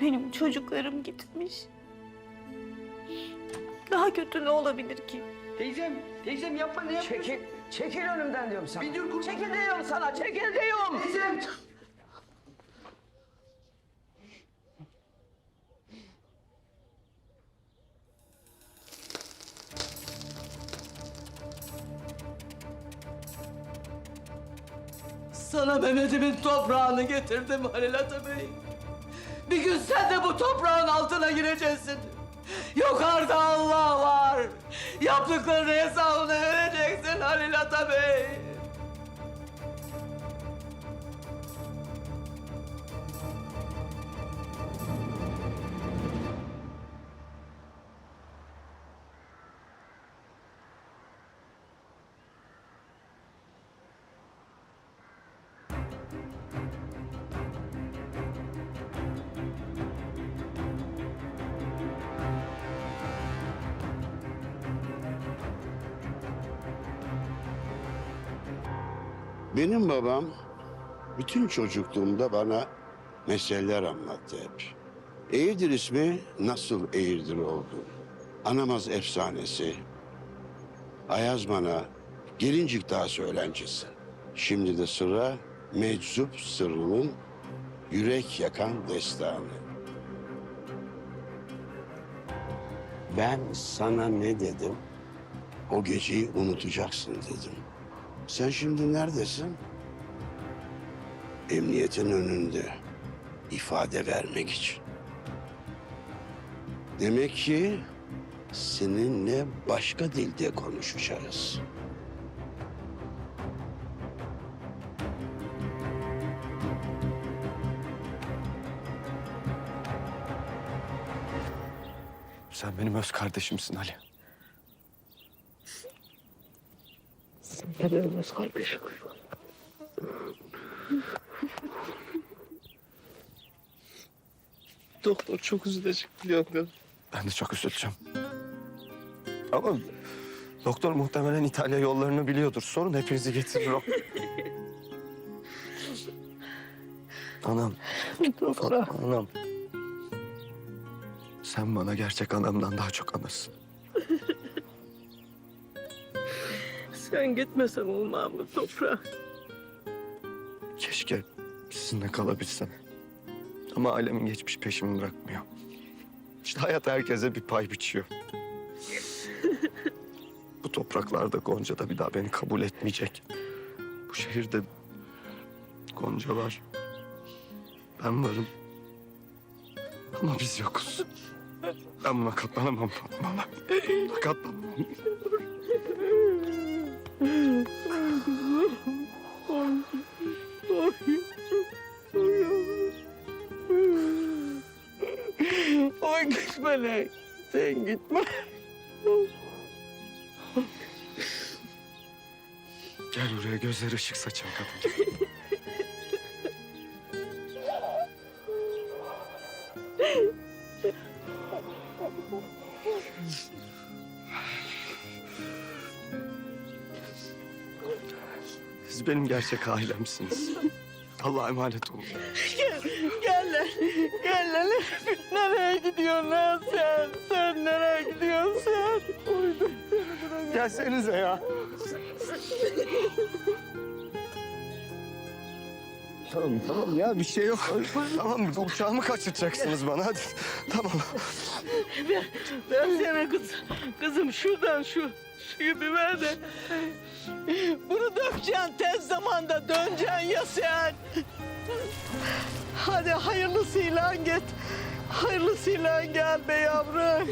Benim çocuklarım gitmiş. Daha kötü ne olabilir ki? Teyzem yapma, ne yapıyorsun? Çekil önümden diyorum sana. Bir dur kurban. Çekil diyorum sana, çekil diyorum. Teyzem. Sana Mehmet'imin toprağını getirdim Halil Atabey. Bir gün sen de bu toprağın altına gireceksin. Yukarıda Allah var. Yaptıklarının hesabını vereceksin Halil Atabey. Benim babam bütün çocukluğumda bana meseleler anlattı hep. Eğirdir ismi nasıl Eğirdir oldu? Anamaz efsanesi, Ayazman'a, Gelincik Dağı söylencesi. Şimdi de sıra Meczup Sırrı'nın yürek yakan destanı. Ben sana ne dedim? O geceyi unutacaksın dedim. Sen şimdi neredesin? Emniyetin önünde. İfade vermek için. Demek ki seninle başka dilde konuşacağız. Sen benim öz kardeşimsin Ali. Doktor çok üzülecek biliyorum. Ben de çok üzüleceğim. Ama doktor muhtemelen İtalya yollarını biliyordur. Sorun hepinizi getirir o. Anam. Anam. Sen bana gerçek anamdan daha çok anasın. Sen gitmesen olmaz mı toprağa? Keşke sizinle kalabilsem. Ama ailemin geçmiş peşimi bırakmıyor. İşte hayat herkese bir pay biçiyor. Bu topraklarda Gonca da bir daha beni kabul etmeyecek. Bu şehirde Gonca var. Ben varım. Ama biz yokuz. Ben buna katlanamam Fatma Ana. Buna katlanamam. Oy gitme lan. Sen gitme. Gel buraya gözleri ışık saçan kadın. Siz benim gerçek ailemsiniz. Allah'a emanet olun. Gel lan. Gel lan. Nereye gidiyorsun lan sen? Sen nereye gidiyorsun sen? Oydum seni bırak. Gelsenize ya. Tamam ya bir şey yok. Tamam mı? Uçağımı kaçıracaksınız bana hadi. Tamam. Ben sana kızım şuradan suyu bir ver de. Bunu dökeceksin tez zamanda döneceksin ya sen. Hadi hayırlısıyla git. Hayırlısıyla gel be yavrum.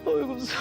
Oy kuzum.